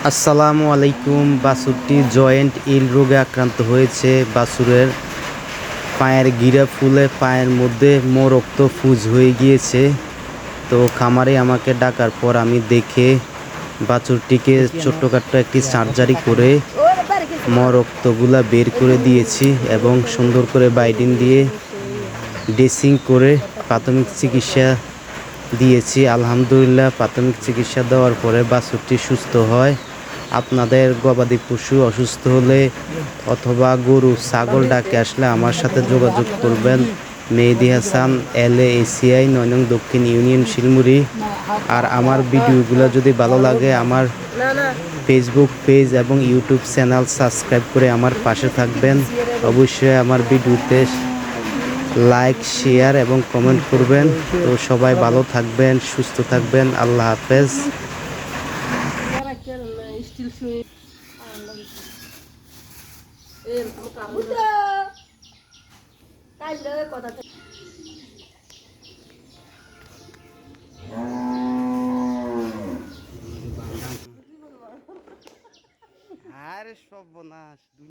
আসসালামু আলাইকুম। বাছুরটি জয়েন্ট ইল রোগে আক্রান্ত হয়েছে। বাছুরের পায়ের গিরা ফুলে পায়ের মধ্যে রক্ত ফুজ হয়ে গিয়েছে। তো খামারে আমাকে ডাকার পর আমি দেখে বাছুরটিকে ছোট্টখাট্ট একটি সার্জারি করে রক্তগুলা বের করে দিয়েছি এবং সুন্দর করে বাইডিন দিয়ে ড্রেসিং করে প্রাথমিক চিকিৎসা দিয়েছি। আলহামদুলিল্লাহ, প্রাথমিক চিকিৎসা দেওয়ার পরে বাছুরটি সুস্থ হয়। আপনাদের গবাদি পশু অসুস্থ হলে অথবা গরু ছাগল ডাকে আসলে আমার সাথে যোগাযোগ করবেন। মেহেদি হাসান, LAACI ৯ নং দক্ষিণ ইউনিয়ন, শিলমুড়ি। আর আমার ভিডিওগুলো যদি ভালো লাগে আমার ফেসবুক পেজ এবং ইউটিউব চ্যানেল সাবস্ক্রাইব করে আমার পাশে থাকবেন। অবশ্যই আমার ভিডিওতে লাইক, শেয়ার এবং কমেন্ট করবেন। তো সবাই ভালো থাকবেন, সুস্থ থাকবেন। আল্লাহ হাফেজ। আরে সর্বনাশ।